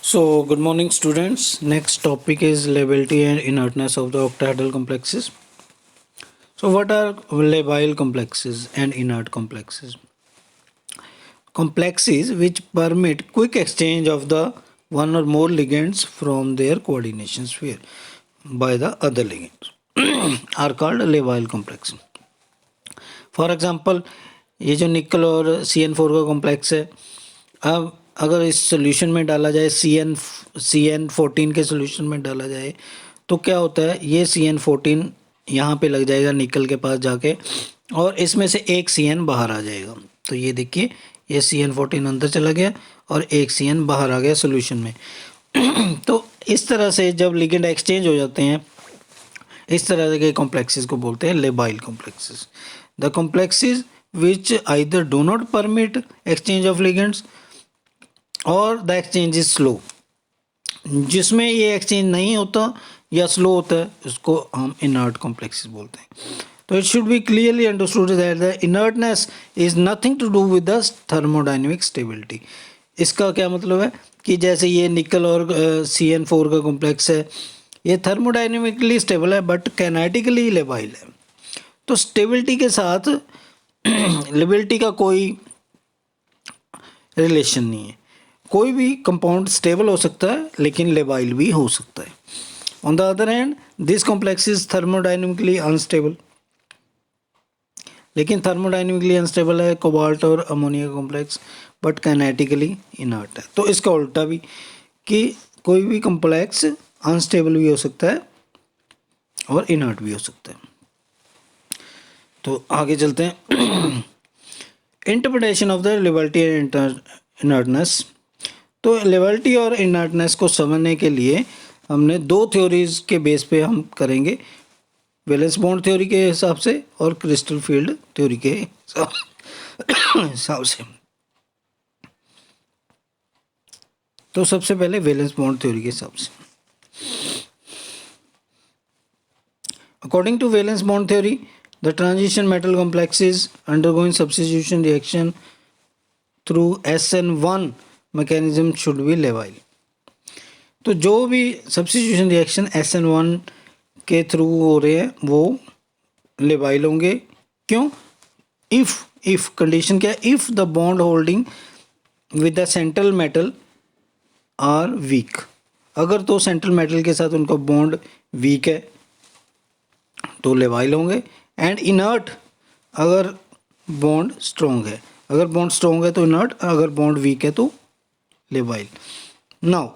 So, good morning, students. Next topic is lability and inertness of the octahedral complexes. So, what are labile complexes and inert complexes? Complexes which permit quick exchange of the one or more ligands from their coordination sphere by the other ligands are called labile complex. For example ये जो निकल और CN4 का complex है, अब अगर इस solution में डाला जाए CN14 के सोल्यूशन में डाला जाए तो क्या होता है, ये CN14 यहाँ पे लग जाएगा निकल के पास जाके और इसमें से एक CN बाहर आ जाएगा। तो ये देखिए, ये CN14 अंदर चला गया और एक CN बाहर आ गया सोल्यूशन में। तो इस तरह से जब लिगेंड एक्सचेंज हो जाते हैं, इस तरह के कॉम्प्लेक्सेस को बोलते हैं labile complexes. The complexes which either do not permit exchange of ligands और द एक्सचेंज इज स्लो, जिसमें ये एक्सचेंज नहीं होता या स्लो होता है, उसको हम इनर्ट कॉम्प्लेक्सेस बोलते हैं। तो it should be clearly understood that the inertness is nothing to do with the thermodynamic stability. इसका क्या मतलब है कि जैसे ये निकल और CN4 का कॉम्प्लेक्स है, ये थर्मोडाइनमिकली स्टेबल है बट कैनेटिकली लेबाइल है। तो स्टेबिलिटी के साथ लेबिलिटी का कोई रिलेशन नहीं है। कोई भी कंपाउंड स्टेबल हो सकता है लेकिन लेबाइल भी हो सकता है। On the other hand this complex is thermodynamically unstable, लेकिन थर्मोडाइनमिकली अनस्टेबल है कोबाल्ट और ammonia complex but kinetically inert है। तो इसका उल्टा भी कि कोई भी कॉम्प्लेक्स अनस्टेबल भी हो सकता है और इनर्ट भी हो सकता है। तो आगे चलते हैं। Interpretation of the liability and inertness. तो लेबिलिटी और इनर्टनेस को समझने के लिए हमने दो थ्योरीज के बेस पे हम करेंगे, वैलेंस बॉन्ड थ्योरी के हिसाब से और क्रिस्टल फील्ड थ्योरी के हिसाब से। तो सबसे पहले वैलेंस बॉन्ड थ्योरी के हिसाब से। According to valence bond theory, the transition metal complexes undergoing substitution reaction through SN1 mechanism should be labile। तो जो भी सब्स्टिट्यूशन रिएक्शन SN1 के थ्रू हो रहे हैं वो लेबाइल होंगे। क्यों? इफ कंडीशन क्या है, if the bond holding with the central metal are weak. अगर तो सेंट्रल मेटल के साथ उनका बॉन्ड वीक है तो लेबाइल होंगे। एंड इनर्ट अगर बॉन्ड स्ट्रॉन्ग है, अगर बॉन्ड स्ट्रॉन्ग है तो इनर्ट, अगर बॉन्ड वीक है तो labile. Now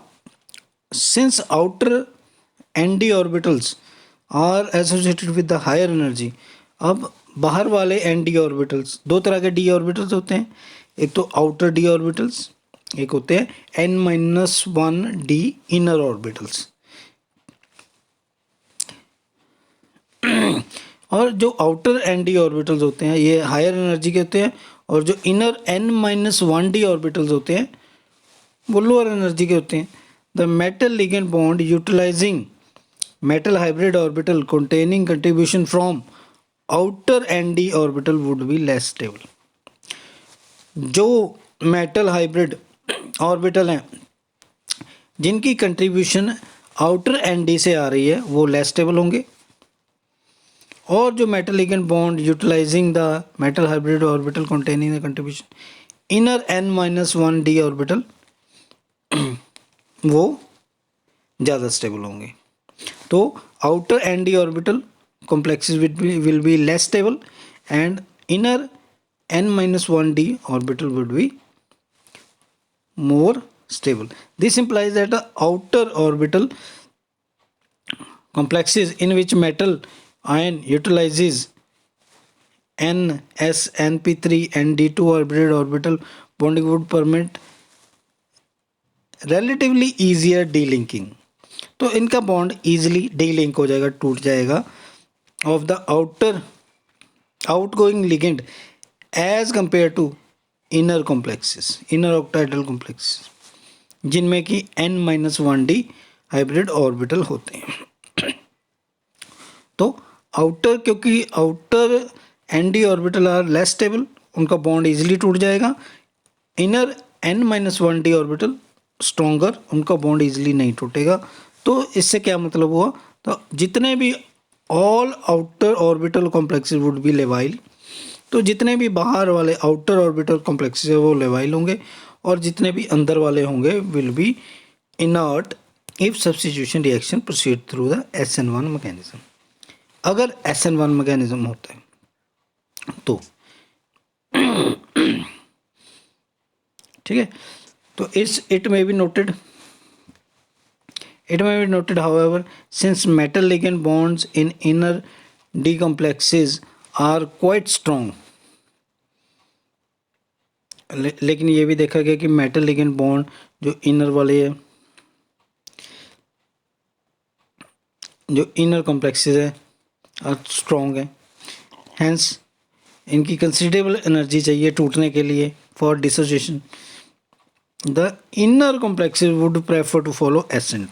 since outer ND orbitals are associated with the higher energy, अब बाहर वाले ND ऑर्बिटल्स, दो तरह के D ऑर्बिटल्स होते हैं, एक तो आउटर D ऑर्बिटल्स, एक होते हैं N-1D इनर ऑर्बिटल्स। और जो आउटर ND ऑर्बिटल्स होते हैं ये हायर एनर्जी के होते हैं, और जो इनर N-1D ऑर्बिटल्स होते हैं वो लोअर एनर्जी के होते हैं। The metal ligand bond utilising metal hybrid orbital containing contribution from outer ND orbital would be less stable. जो मेटल हाइब्रिड ऑर्बिटल हैं जिनकी कंट्रीब्यूशन आउटर ND से आ रही है वो लेस स्टेबल होंगे, और जो metal ligand bond utilising the metal hybrid orbital containing the contribution inner N-1D orbital वो ज़्यादा स्टेबल होंगे। तो outer ND orbital complexes will be less stable and inner N-1D orbital would be more stable. This implies that the outer orbital complexes in which metal ion utilizes NsNp3 and D2 hybrid orbital bonding would permit relatively easier delinking। तो इनका bond easily delink हो जाएगा, टूट जाएगा of the outer outgoing ligand as compared to inner complexes, inner octahedral complexes जिनमें कि N-1D hybrid orbital होते हैं। तो आउटर, क्योंकि outer ND orbital are less stable, उनका बॉन्ड इजीली टूट जाएगा। इनर N-1D ऑर्बिटल स्ट्रोंगर, उनका बॉन्ड इजीली नहीं टूटेगा। तो इससे क्या मतलब हुआ, तो जितने भी all outer orbital complexes would be लेवाइल, तो जितने भी बाहर वाले आउटर ऑर्बिटल कॉम्प्लेक्सेस है वो लेवाइल होंगे, और जितने भी अंदर वाले होंगे will be inert if substitution reaction proceed through the SN1 mechanism. अगर SN1 मैकेनिज्म होता है तो ठीक है। तो it may be noted, however, since metal ligand bonds in inner D complexes are quite strong, लेकिन ये भी देखा गया कि मेटल लिगेंड बॉन्ड जो इनर कॉम्प्लेक्सेस है और स्ट्रॉन्ग है, हैंस इनकी कंसिडरेबल एनर्जी चाहिए टूटने के लिए for dissociation. The inner complexes would prefer to follow SN2,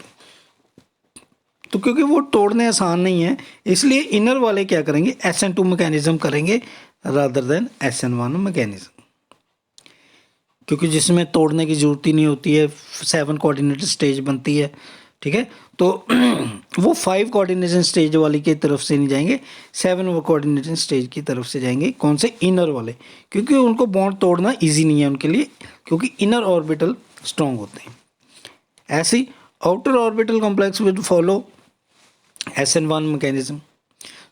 तो क्योंकि वो तोड़ने आसान नहीं है इसलिए इनर वाले क्या करेंगे, SN2 मैकेनिज्म करेंगे रादर देन SN1 मैकेनिज्म, क्योंकि जिसमें तोड़ने की ज़रूरत ही नहीं होती है, 7 कोऑर्डिनेटेड स्टेज बनती है। ठीक है, तो वो 5 कोऑर्डिनेशन स्टेज वाली की तरफ से नहीं जाएंगे, 7 कोऑर्डिनेशन स्टेज की तरफ से जाएंगे। कौन से, इनर वाले, क्योंकि उनको बॉन्ड तोड़ना इजी नहीं है उनके लिए, क्योंकि इनर ऑर्बिटल स्ट्रॉन्ग होते हैं। ऐसे ही outer orbital complex will follow SN1 mechanism,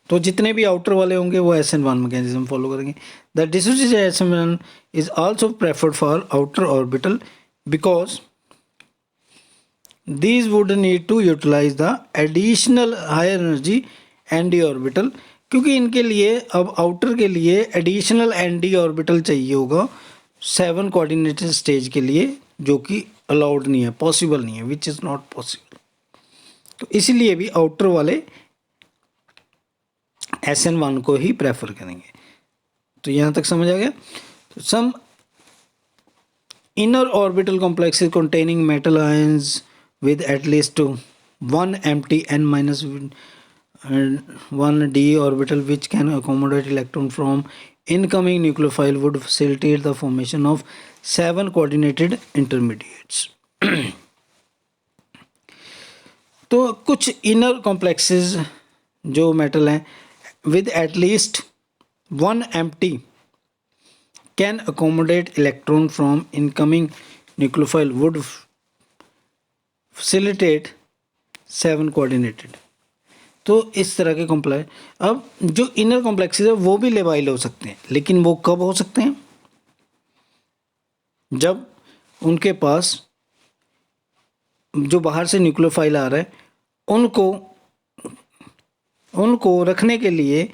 तो जितने भी आउटर वाले होंगे वो SN1 मैकेनिज्म फॉलो करेंगे। The dissociation SN1 is also preferred for outer orbital because these would need to utilize the additional higher energy ND orbital, क्योंकि इनके लिए अब आउटर के लिए एडिशनल ND ऑर्बिटल चाहिए होगा 7 कोऑर्डिनेटेड स्टेज के लिए, जो कि अलाउड नहीं है, पॉसिबल नहीं है, विच इज़ नॉट पॉसिबल। तो इसीलिए भी आउटर वाले SN1 को ही प्रेफर करेंगे। तो यहाँ तक समझ आ गया। तो some inner orbital complexes containing metal ions with at least one empty n-1 d orbital which can accommodate electron from incoming nucleophile would facilitate the formation of 7 coordinated intermediates। तो कुछ इनर कॉम्प्लेक्सेस जो metal हैं with at least one empty can accommodate electron from incoming nucleophile would facilitate 7 coordinated। तो इस तरह के complex, अब जो इनर कॉम्प्लेक्सेस है वो भी लेवाइल हो सकते हैं, लेकिन वो कब हो सकते हैं, जब उनके पास जो बाहर से न्यूक्लियोफाइल आ रहा है उनको रखने के लिए,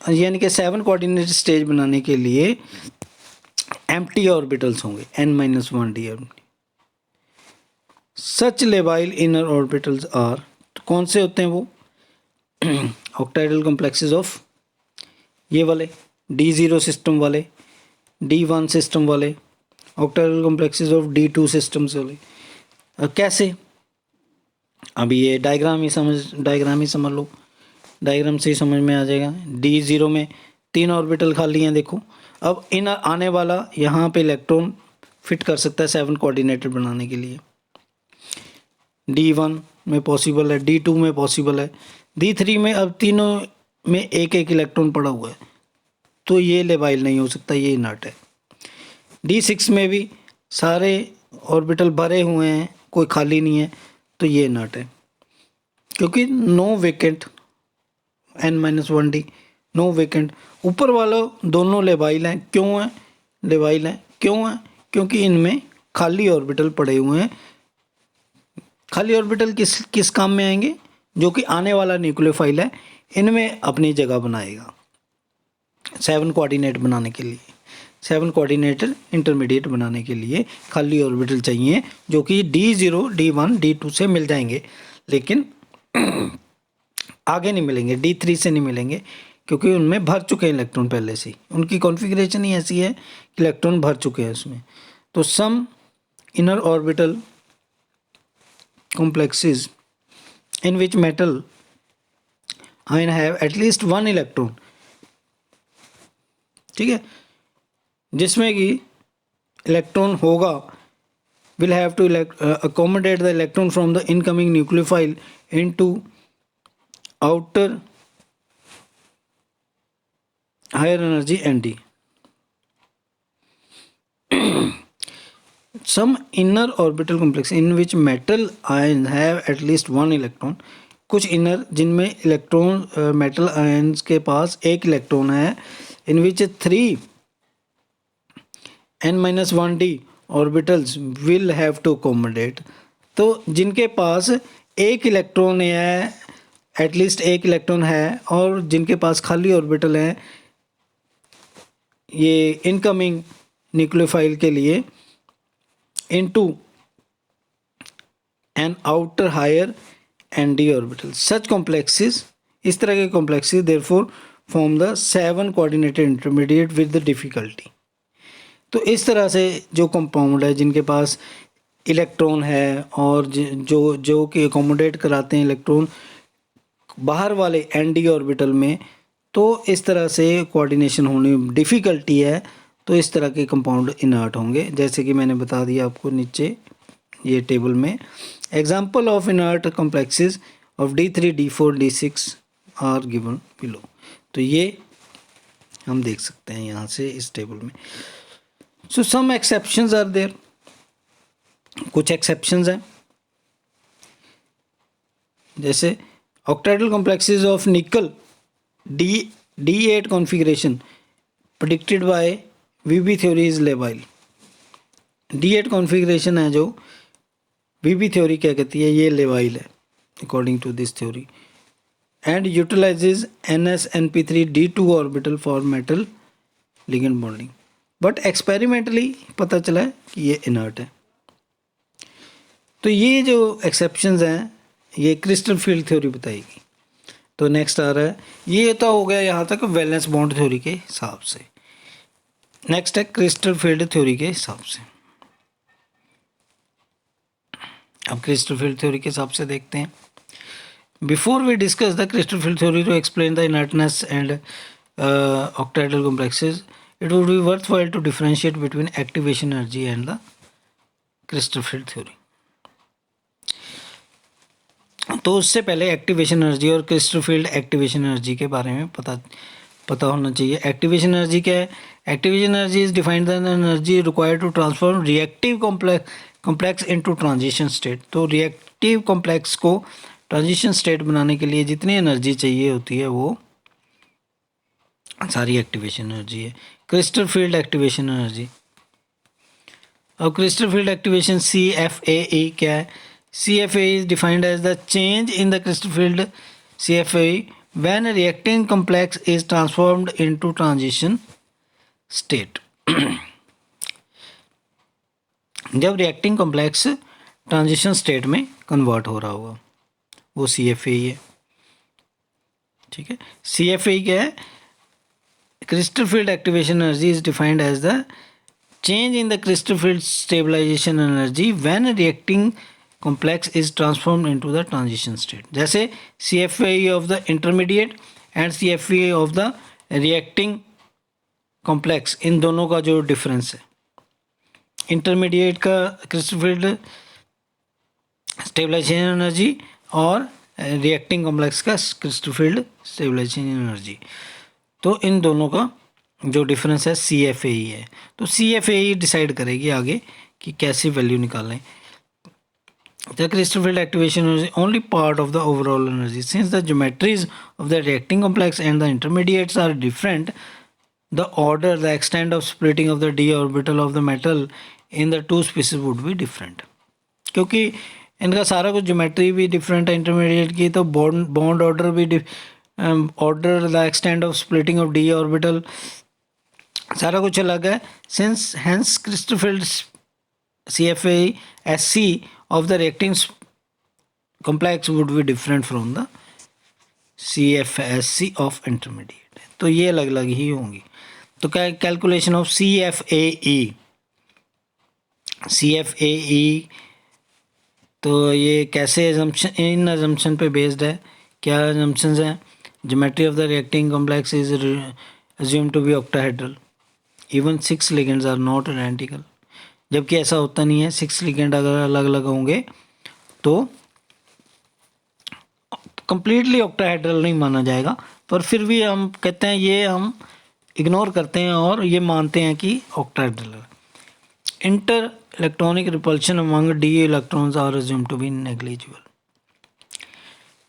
यानी कि 7 कोऑर्डिनेट स्टेज बनाने के लिए एम्प्टी ऑर्बिटल्स होंगे n-1 d। सच लेवाइल इनर ऑर्बिटल्स आर, कौन से होते हैं वो, ऑक्टाइडल कॉम्प्लेक्सेस ऑफ ये वाले D0 सिस्टम वाले, D1 सिस्टम वाले, ऑक्टाइडल कॉम्प्लेक्सेस ऑफ D2 सिस्टम्स वाले। कैसे, अभी ये डायग्राम ही समझ लो, डायग्राम से ही समझ में आ जाएगा। D0 में 3 ऑर्बिटल खाली हैं, देखो। अब इन आने वाला यहाँ पे इलेक्ट्रॉन फिट कर सकता है 7 कोऑर्डिनेटेड बनाने के लिए, D1 में पॉसिबल है, D2 में पॉसिबल है, D3 में अब तीनों में एक एक इलेक्ट्रॉन पड़ा हुआ है, तो ये लेवाइल नहीं हो सकता, ये इनर्ट है। D6 में भी सारे ऑर्बिटल भरे हुए हैं, कोई खाली नहीं है, तो ये इनर्ट है, क्योंकि no vacant n-1 d, no vacant. ऊपर वाला दोनों लेवाइल हैं, क्यों है लेवाइल हैं, क्यों है, क्योंकि इनमें खाली ऑर्बिटल पड़े हुए हैं। खाली ऑर्बिटल किस काम में आएंगे, जो कि आने वाला न्यूक्लियोफाइल है इनमें अपनी जगह बनाएगा 7 कोऑर्डिनेट बनाने के लिए, 7 कोऑर्डिनेटर इंटरमीडिएट बनाने के लिए खाली ऑर्बिटल चाहिए, जो कि D0, D1, D2 से मिल जाएंगे, लेकिन आगे नहीं मिलेंगे, D3 से नहीं मिलेंगे, क्योंकि उनमें भर चुके हैं इलेक्ट्रॉन पहले से, उनकी कॉन्फ़िगरेशन ही ऐसी है कि इलेक्ट्रॉन भर चुके हैं उसमें। तो some inner orbital complexes in which metal ion have at least one electron, ठीक है, जिसमें कि इलेक्ट्रॉन होगा will have to accommodate the electron from the incoming nucleophile into outer higher energy Nd. Some inner orbital complex in which metal ions have at least one electron. कुछ inner जिनमें electron metal ions के पास एक electron है, in which 3 n-1d orbitals will have to accommodate. तो जिनके पास एक electron है, एटलीस्ट एक इलेक्ट्रॉन है, और जिनके पास खाली ऑर्बिटल है ये इनकमिंग न्यूक्लियोफाइल के लिए, into an outer higher Nd orbital. Such complexes, इस तरह के complexes therefore form the 7 coordinated intermediate with the difficulty. तो इस तरह से जो कंपाउंड है जिनके पास इलेक्ट्रॉन है और जो कि अकोमोडेट कराते हैं इलेक्ट्रॉन बाहर वाले Nd ऑर्बिटल में, तो इस तरह से कोऑर्डिनेशन होने में डिफ़िकल्टी है, तो इस तरह के कंपाउंड इनर्ट होंगे, जैसे कि मैंने बता दिया आपको नीचे ये टेबल में. Example of inert complexes of D3, D4, D6 are given below. तो ये हम देख सकते हैं यहाँ से इस टेबल में. So some exceptions are there, कुछ एक्सेप्शंस हैं, जैसे octahedral complexes of nickel D8 configuration predicted by VB theory is labile. D8 configuration है जो वीबी थ्योरी क्या कहती है, ये लेवाइल है according to this theory, and utilizes NsNp3 D2 orbital for metal ligand bonding. But experimentally पता चला है कि ये इनर्ट है. तो ये जो एक्सेप्शंस हैं ये क्रिस्टल फील्ड थ्योरी बताएगी. तो नेक्स्ट आ रहा है, ये तो हो गया यहाँ तक वैलेंस बॉन्ड थ्योरी के हिसाब से. नेक्स्ट है क्रिस्टल फील्ड थ्योरी के हिसाब से. अब क्रिस्टल फील्ड थ्योरी के हिसाब से देखते हैं. Before we discuss the crystal field theory to explain the inertness and octahedral complexes, it would be worthwhile to differentiate between activation energy and the crystal field theory. तो उससे पहले activation energy और crystal field activation energy के बारे में पता होना चाहिए. एक्टिवेशन एनर्जी क्या है? Activation energy is defined the energy required to transform reactive complex into transition state. तो रिएक्टिव कॉम्प्लेक्स को ट्रांजिशन स्टेट बनाने के लिए जितनी एनर्जी चाहिए होती है वो सारी एक्टिवेशन एनर्जी है. क्रिस्टल फील्ड एक्टिवेशन एनर्जी, अब क्रिस्टल फील्ड एक्टिवेशन CFAE क्या है? CFAE is defined as the change in the crystal field CFAE when a reacting complex is transformed into transition state. जब रिएक्टिंग कॉम्प्लेक्स ट्रांजिशन स्टेट में convert हो रहा होगा वो CFAE है. ठीक है, CFAE क्या है? Crystal field activation energy is defined as the change in the crystal field stabilization energy when reacting complex is transformed into the transition state. जैसे CFAE of the intermediate and CFAE of the reacting complex, इन दोनों का जो difference है, intermediate का crystal field stabilization energy और reacting complex का crystal field stabilization energy, तो इन दोनों का जो डिफरेंस है CFAE है. तो CFAE डिसाइड करेगी आगे कि कैसी वैल्यू निकालें. The crystal field activation is only part of the overall energy. Since the geometries of the reacting complex and the intermediates are different, the order, the extent of splitting of the d orbital of the metal in the two species would be different. क्योंकि इनका सारा कुछ geometry भी different है intermediate की, तो bond order भी order, the extent of splitting of D orbital सारा कुछ अलग है. Since hence crystal field CFAE SC of the reacting complex would be different from the CFSC of intermediate. तो ये अलग अलग ही होंगी. तो क्या कैलकुलेशन ऑफ CFAE, तो ये कैसे assumption, इन assumption पे based है. क्या assumptions हैं? Geometry of the reacting complex is assumed to be octahedral. Even 6 ligands are not identical. जबकि ऐसा होता नहीं है। 6 लिगेंड अगर अलग अलग होंगे तो कंप्लीटली ऑक्टाहेड्रल नहीं माना जाएगा, पर फिर भी हम कहते हैं, ये हम इग्नोर करते हैं और ये मानते हैं कि ऑक्टाहेड्रल है। Inter electronic repulsion among D electrons are assumed to be negligible.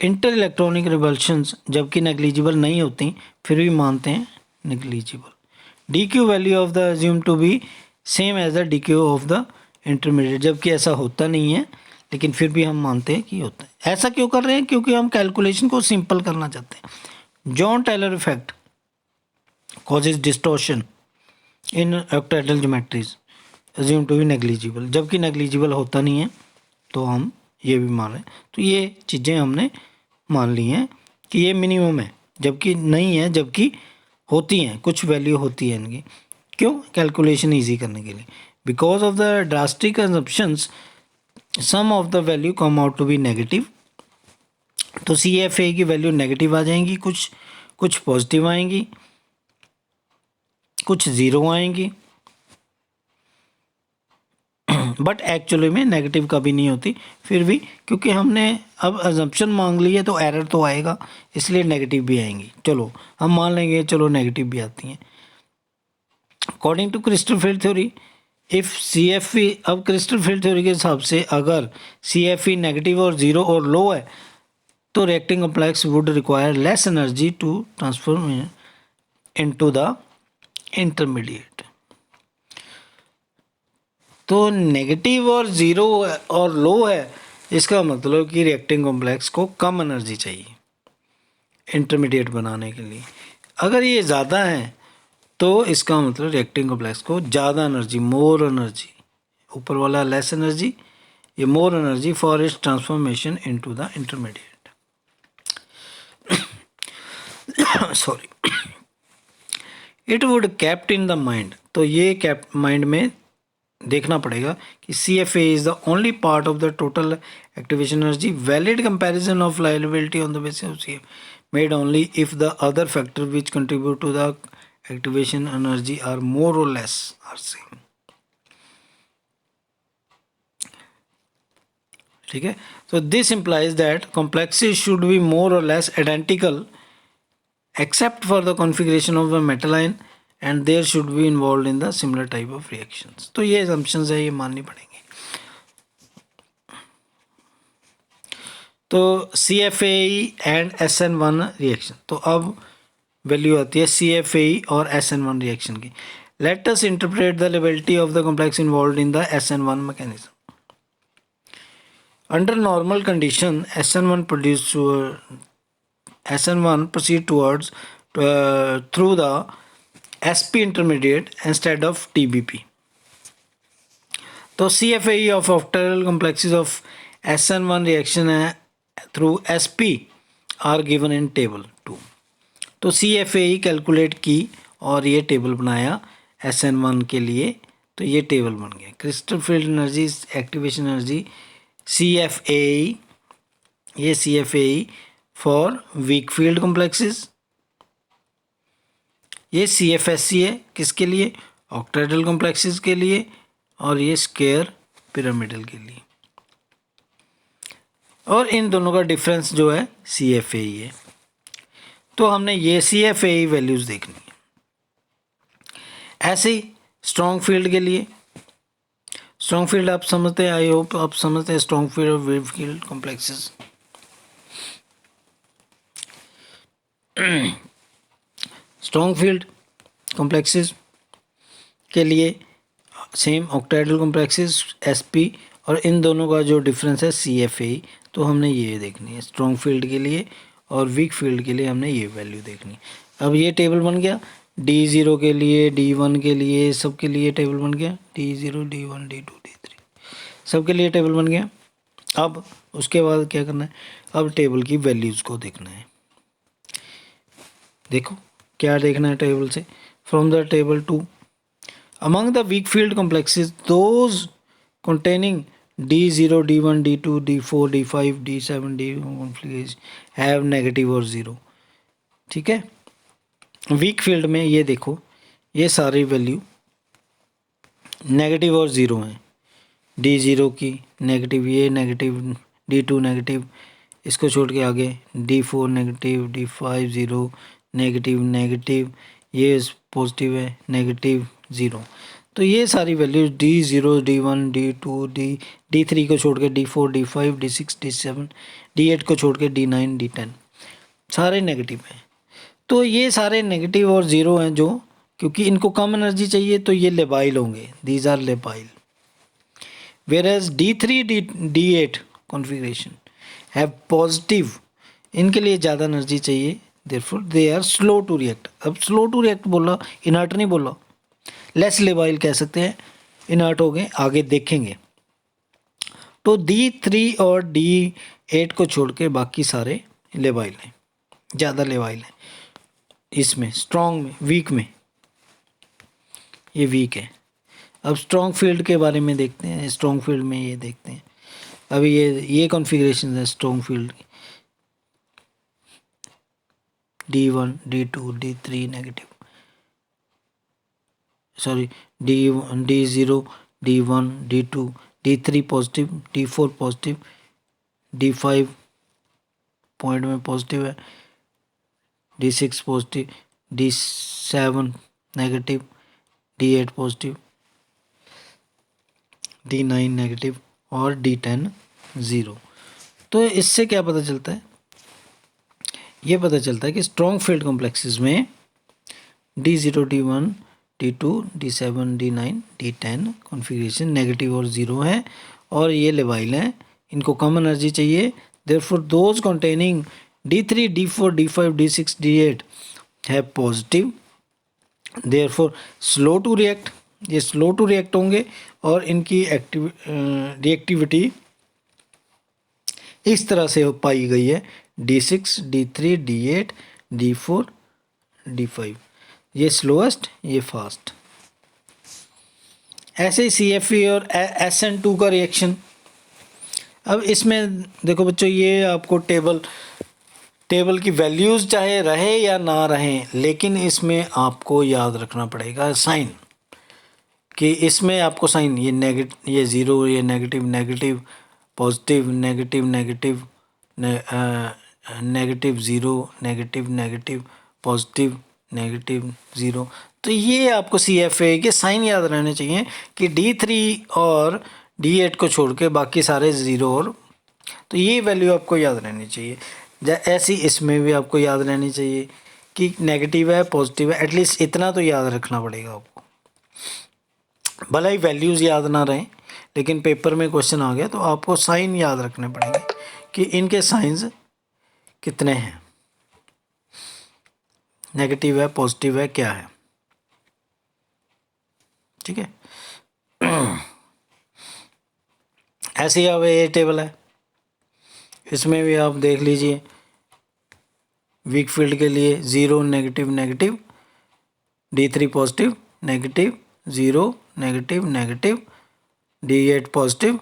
Inter electronic repulsions जबकि नेग्लिजिबल नहीं होती, फिर भी मानते हैं negligible. D Q value of the assume to be same as the D Q of the intermediate, जबकि ऐसा होता नहीं है, लेकिन फिर भी हम मानते हैं कि होता है। ऐसा क्यों कर रहे हैं? क्योंकि हम कैलकुलेशन को सिंपल करना चाहते हैं। Jahn Teller effect causes distortion in octahedral geometries assume to be negligible, जबकि नेग्लिजिबल होता नहीं है, तो हम ये भी मान रहे हैं। तो ये चीज़ें हमने मान ली हैं कि ये मिनिमम है, जबकि नहीं है, जबकि होती हैं, कुछ वैल्यू होती है इनकी। क्यों? कैलकुलेशन ईजी करने के लिए। Because of the drastic consumptions some of the value come out to be negative. तो CFA की वैल्यू नेगेटिव आ जाएंगी, कुछ पॉजिटिव आएंगी, कुछ ज़ीरो आएंगी, बट एक्चुअली में नेगेटिव कभी नहीं होती। फिर भी क्योंकि हमने अब अजम्पशन मांग ली है तो एरर तो आएगा, इसलिए नेगेटिव भी आएंगी। चलो हम मान लेंगे, चलो नेगेटिव भी आती हैं। According to crystal field theory if CFE, अब क्रिस्टल फील्ड थ्योरी के हिसाब से अगर CFE नेगेटिव और ज़ीरो और लो है तो reacting complex would require less energy to transform into the intermediate. तो नेगेटिव और ज़ीरो और लो है, इसका मतलब कि रिएक्टिंग कॉम्प्लेक्स को कम एनर्जी चाहिए इंटरमीडिएट बनाने के लिए। अगर ये ज़्यादा है तो इसका मतलब रिएक्टिंग कॉम्प्लेक्स को ज़्यादा एनर्जी, मोर एनर्जी, ऊपर वाला लेस एनर्जी, ये more energy for its transformation into the intermediate. Sorry, it would kept in the mind, तो ये कैप्ट माइंड में देखना पड़ेगा कि CFA is the only part of the total activation energy. Valid comparison of liability on the basis of CFA made only if the other factor which contribute to the activation energy are more और less are same. ठीक है, so this implies that complexes should be more or less identical except for the configuration of the metal ion and there should be involved in the similar type of reactions। तो ये assumptions है, ये माननी पड़ेंगी। तो CFAE and SN1 reaction, तो अब value आती है CFAE और SN1 रिएक्शन की। Let us interpret the lability of the complex involved in the SN1 mechanism। Under normal condition, SN1 proceed towards through the SP intermediate instead of TBP। तो CFAE of octahedral complexes of SN1 reaction through SP are given in table 2। तो CFAE calculate की और ये table बनाया SN1 के लिए, तो ये टेबल बन गया। Crystal field energy, activation energy CFAE, ये CFAE for week field complexes, ये CFSC है किसके लिए? ऑक्टाहेड्रल कॉम्प्लेक्सेस के लिए, और ये स्क्वायर पिरामिडल के लिए। और इन दोनों का डिफरेंस जो है CFAE है। तो हमने ये CFAE वैल्यूज़ देखनी है। ऐसे ही स्ट्रॉन्ग फील्ड के लिए, स्ट्रॉन्ग फील्ड आप समझते हैं, आई होप आप समझते हैं स्ट्रॉन्ग फील्ड और week field complexes. Strong field complexes के लिए सेम ऑक्टाहेड्रल कॉम्प्लेक्सेस SP, और इन दोनों का जो डिफरेंस है CFAE। तो हमने ये देखनी है स्ट्रॉन्ग फील्ड के लिए, और वीक फील्ड के लिए हमने ये वैल्यू देखनी। अब ये टेबल बन गया D0 के लिए, D1 के लिए, सब के लिए टेबल बन गया, D0, D1, D2, D3 सब के लिए टेबल बन गया। अब उसके बाद क्या करना है? अब टेबल की वैल्यूज़ को देखना है। देखो क्या देखना है टेबल से, from the table 2 among the weak field complexes those containing D0, D1, D2, D4, D5, D7, D have negative और ज़ीरो। ठीक है, वीक फील्ड में ये देखो, ये सारी वैल्यू नेगेटिव और ज़ीरो हैं, D0 की नेगेटिव, ये नेगेटिव, D2 नेगेटिव, इसको छोड़ के आगे D4 negative, D5 zero negative negative, ये पॉजिटिव है नेगेटिव ज़ीरो। तो ये सारी values D0 D1 D2 D3 को छोड़ के D4 D5 D6 D7 D8 को छोड़ के D9 D10 सारे नेगेटिव हैं। तो ये सारे नेगेटिव और ज़ीरो हैं जो, क्योंकि इनको कम एनर्जी चाहिए तो ये लेबाइल होंगे, these are labile. Whereas D3 D8 configuration have positive, इनके लिए ज़्यादा एनर्जी चाहिए, therefore they are slow to react. अब स्लो टू रिएक्ट बोला, इनर्ट नहीं बोला, लेस लेबाइल कह सकते हैं, इनर्ट हो गए, आगे देखेंगे। तो D3 और D8 को छोड़ के बाकी सारे लेबाइल हैं, ज़्यादा लेबाइल हैं। इसमें स्ट्रॉन्ग में, वीक में ये वीक है। अब स्ट्रॉन्ग फील्ड के बारे में देखते हैं, स्ट्रॉन्ग फील्ड में ये देखते हैं। अभी ये कॉन्फ़िगरेशन है स्ट्रॉन्ग फील्ड की, D1 D2 D3 negative, sorry D0 D1 D2 D3 positive, D4 positive, D5 point में पॉजिटिव है, D6 positive, D7 negative, D8 positive, D9 negative और D10 ज़ीरो। तो इससे क्या पता चलता है, ये पता चलता है कि स्ट्रॉन्ग फील्ड कॉम्प्लेक्सेस में D0 D1 D2 D7 D9 D10 configuration negative और ज़ीरो है और ये लेबाइल हैं, इनको कम एनर्जी चाहिए। Therefore those containing D3 D4 D5 D6 D8 है positive, therefore slow to react, ये स्लो टू रिएक्ट होंगे और इनकी रिएक्टिविटी इस तरह से पाई गई है, D6 D3 D8 D4 D5, ये स्लोएस्ट ये फास्ट। ऐसे ही CFE और SN2 का रिएक्शन। अब इसमें देखो बच्चों, ये आपको टेबल की वैल्यूज़ चाहे रहे या ना रहें, लेकिन इसमें आपको याद रखना पड़ेगा साइन, कि इसमें आपको साइन, ये ज़ीरो, ये negative negative positive negative negative negative zero negative negative positive negative zero. तो ये आपको CFA के साइन याद रहने चाहिए कि D3 और D8 को छोड़ के बाकी सारे ज़ीरो, और तो ये वैल्यू आपको याद रहनी चाहिए। ऐसी इसमें भी आपको याद रहनी चाहिए कि नेगेटिव है पॉजिटिव है, एटलीस्ट इतना तो याद रखना पड़ेगा आपको। भले ही वैल्यूज़ याद ना रहें, लेकिन पेपर में क्वेश्चन आ गया तो आपको साइन याद रखने पड़ेंगे कि इनके साइंस कितने हैं, नेगेटिव है पॉजिटिव है क्या है, ठीक है। ऐसे ही अब ये टेबल है, इसमें भी आप देख लीजिए, वीक फील्ड के लिए zero negative negative, D3 positive negative zero negative negative, D8 positive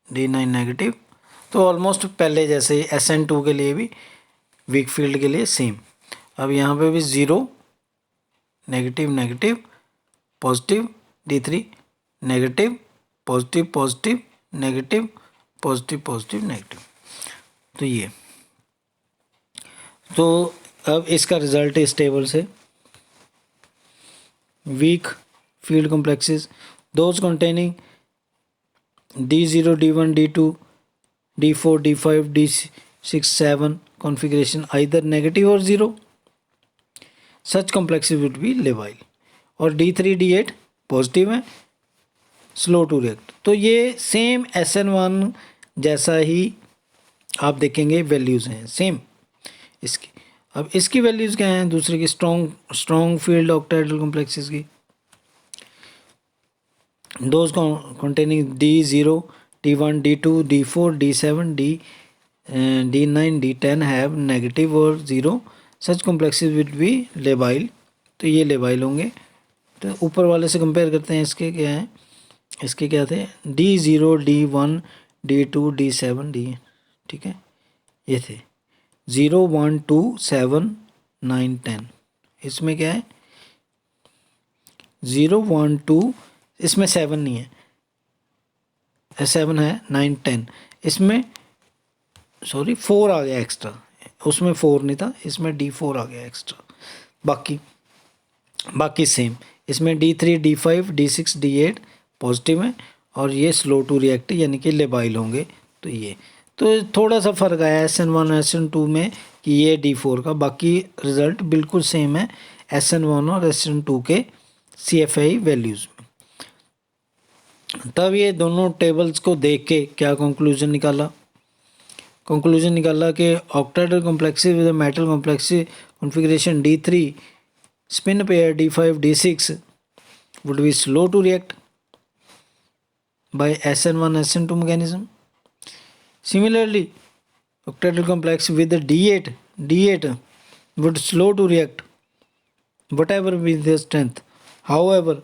D9 negative. तो ऑलमोस्ट पहले जैसे ही SN2 के लिए भी, वीक फील्ड के लिए सेम। अब यहाँ पे भी zero negative negative positive, D3 negative positive positive negative positive positive negative. तो ये, तो अब इसका रिजल्ट इस टेबल से, weak field complexes those containing D0 D1 D2 D4 D5 D6 7 configuration either negative और zero, such complexes would be labile, और D3 D8 positive है, स्लो टू रिएक्ट। तो ये सेम SN1 जैसा ही आप देखेंगे वैल्यूज़ हैं सेम इसकी। अब इसकी वैल्यूज़ क्या हैं दूसरे की, स्ट्रॉन्ग फील्ड ऑक्टाहेड्रल कॉम्प्लेक्सेस की, those containing D0 D1 D2 D4 D7 D9 D10 have negative और zero, such complexes will be labile. तो ये लेबाइल होंगे। तो ऊपर वाले से कंपेयर करते हैं, इसके क्या हैं, इसके क्या थे, D0 D1 D2 D7 D, ठीक है, ये थे 0 1 2 7 9 10। इसमें क्या है 0 1 2, इसमें 7 नहीं है, 7 है, 9 10, इसमें सॉरी 4 आ गया एक्स्ट्रा, उसमें 4 नहीं था, इसमें D4 आ गया एक्स्ट्रा। बाकी सेम, इसमें D3 D5 D6 D8 positive है और ये स्लो टू रिएक्ट यानी कि लेबाइल होंगे। तो ये तो थोड़ा सा फ़र्क आया SN1 SN2 में कि ये D4 का, बाकी रिज़ल्ट बिल्कुल सेम है SN1 और SN2 के CFI वैल्यूज़ में। तब ये दोनों टेबल्स को देख के क्या कंक्लूजन निकाला कि octahedral complex with metal complex configuration D3 spin pair D5 D6 would be slow to react by SN1 SN2 mechanism. Similarly, octahedral complex with the D8 would slow to react whatever be the strength, however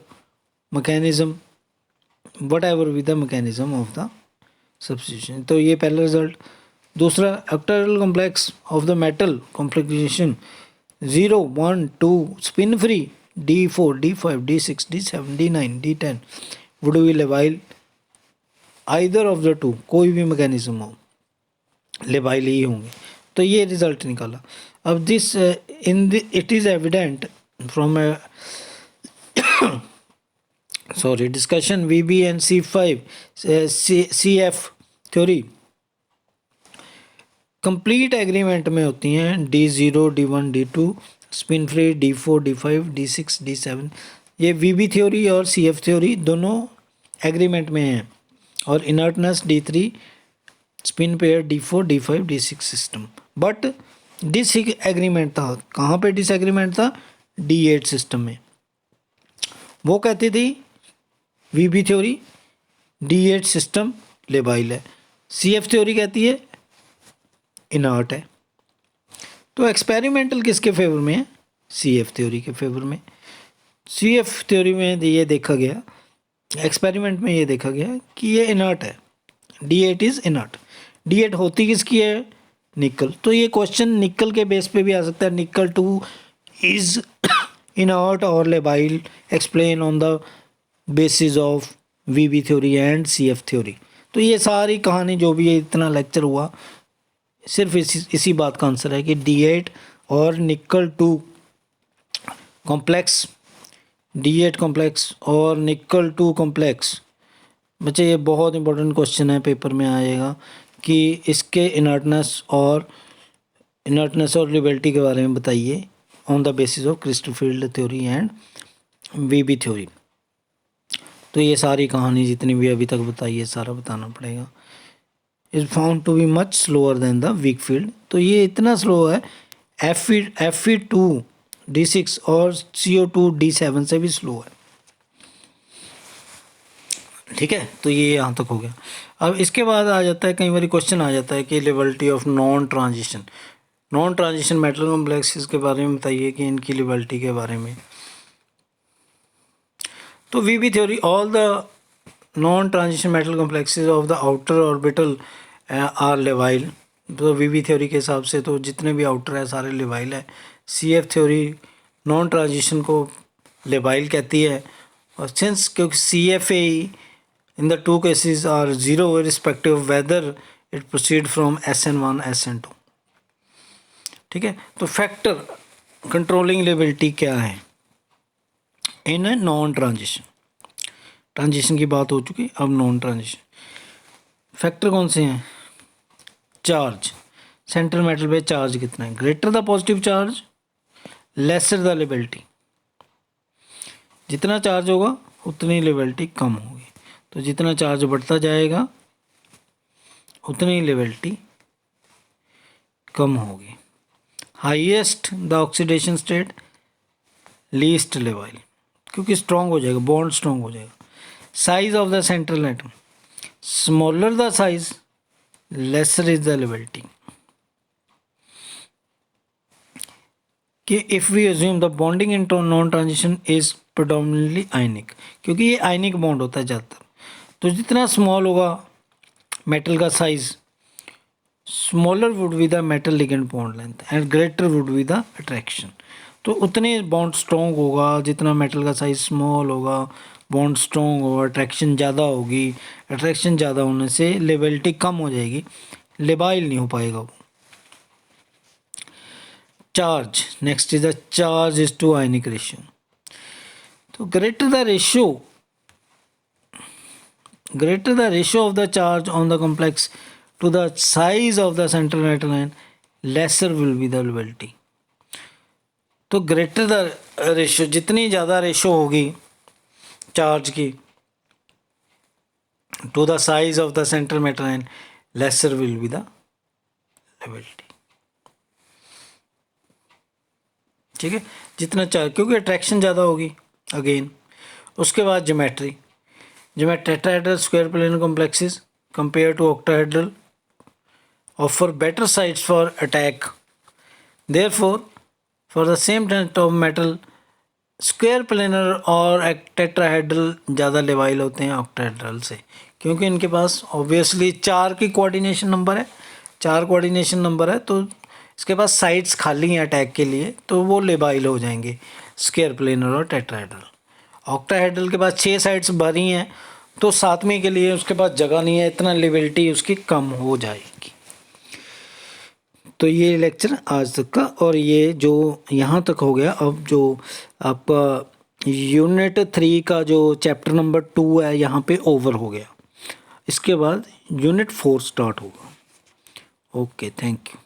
whatever be the mechanism of the substitution. तो ये पहला result. दूसरा, octahedral complex of the metal configuration 0 1 2 spin free D4 D5 D6 D7 D9 D10 would be labile, either of the two, कोई भी mechanism हो labile ही होंगे। तो ये रिजल्ट निकाला। अब this it is evident from discussion VB and C5 CF theory complete agreement में होती हैं। D0 D1 D2 spin free D4 D5 D6 D7, ये VB थ्योरी और CF थ्योरी दोनों एग्रीमेंट में हैं। और inertness D3 spin pair D4 D5 D6 system. But disagreement था, कहाँ पे डिस एग्रीमेंट था? D8 सिस्टम में। वो कहती थी VB theory D8 system labile है, CF थ्योरी कहती है इनर्ट है। तो एक्सपेरिमेंटल किसके फेवर में है? CF थ्योरी के फेवर में। CF थ्योरी में ये देखा गया, एक्सपेरिमेंट में ये देखा गया कि ये इनर्ट है, D8 इज़ इनर्ट। D8 होती किसकी है? निकल। तो ये क्वेश्चन निकल के बेस पे भी आ सकता है, निकल 2 इज़ इनर्ट और labile, explain on the basis of VB theory and CF theory. तो ये सारी कहानी जो भी है, इतना लेक्चर हुआ, सिर्फ इसी बात का आंसर है कि D8 और निकल 2 कॉम्प्लेक्स, D8 कॉम्प्लेक्स और निकल 2 कॉम्प्लेक्स। बच्चे ये बहुत इंपॉर्टेंट क्वेश्चन है, पेपर में आएगा कि इसके इनर्टनेस और लिबर्टी के बारे में बताइए on the basis of crystal field theory and VB theory. तो ये सारी कहानी जितनी भी अभी तक बताई है सारा बताना पड़ेगा। Is found to be much slower than the weak field. तो ये इतना स्लो है, Fe2 D6 और CO2 D7 से भी स्लो है। ठीक है, तो ये यहाँ तक हो गया। अब इसके बाद आ जाता है, कई बार क्वेश्चन आ जाता है कि liberty of non transition metal complexes के बारे में बताइए कि इनकी लिबर्टी के बारे में। तो VB theory, all the non transition metal complexes of the outer orbital are labile. तो VB थ्योरी के हिसाब से तो जितने भी आउटर है सारे लेबाइल है। CF थ्योरी नॉन ट्रांजिशन को लेबाइल कहती है, और सिंस क्योंकि CFA in the two cases are zero respective whether it proceed from SN1 SN2। ठीक है, तो फैक्टर कंट्रोलिंग लेबिलिटी क्या है इन नॉन ट्रांजिशन की बात हो चुकी, अब नॉन ट्रांजिशन फैक्टर कौन से हैं? चार्ज, सेंट्रल मेटल पे चार्ज कितना है, greater the positive charge lesser the liability. जितना चार्ज होगा उतनी लेबिलिटी कम होगी, तो जितना चार्ज बढ़ता जाएगा उतनी लेबिलिटी कम होगी। Highest the oxidation state least labile, क्योंकि स्ट्रॉन्ग हो जाएगा, बॉन्ड स्ट्रॉन्ग हो जाएगा। Size of the central atom, smaller the size lesser is the lability. कि if we assume the bonding in non transition is predominantly ionic, क्योंकि ये ionic bond होता है ज़्यादातर। तो जितना स्मॉल होगा मेटल का size, smaller would be the metal ligand bond length and greater would be the attraction. तो उतने बॉन्ड स्ट्रॉन्ग होगा जितना मेटल का साइज स्मॉल होगा, बॉन्ड स्ट्रॉन्ग हो, अट्रैक्शन ज़्यादा होगी, अट्रैक्शन ज़्यादा होने से लेबिलिटी कम हो जाएगी, लेबाइल नहीं हो पाएगा वो। Charge, next is the charge is to ionic ratio. तो greater the ratio of the charge on the complex to the size of the central metal ion, lesser will be the lability। तो greater the ratio, जितनी ज़्यादा ratio होगी charge की to the size of the central metal ion, lesser will be the lability. ठीक है, जितना charge, क्योंकि attraction ज़्यादा होगी अगेन। उसके बाद geometry, tetrahedral square planar complexes compare to octahedral offer better sites for attack. Therefore, for the same type of metal, square planar और tetrahedral ज़्यादा लेवाइल होते हैं ऑक्टाहेड्रल से, क्योंकि इनके पास ऑब्वियसली 4 की कोऑर्डिनेशन नंबर है, 4 कोऑर्डिनेशन नंबर है, तो इसके पास साइड्स खाली हैं अटैक के लिए, तो वो लेबाइल हो जाएंगे स्क्वायर प्लेनर और टेट्राहेड्रल। ऑक्टाहेड्रल के पास 6 साइड्स भरी हैं, तो 7वीं के लिए उसके पास जगह नहीं है, इतना लेबिलिटी उसकी कम हो जाएगी। तो ये लेक्चर आज तक का, और ये जो यहाँ तक हो गया। अब जो आपका यूनिट 3 का जो चैप्टर नंबर 2 है यहाँ पे ओवर हो गया। इसके बाद यूनिट 4 स्टार्ट होगा। Okay, thank you.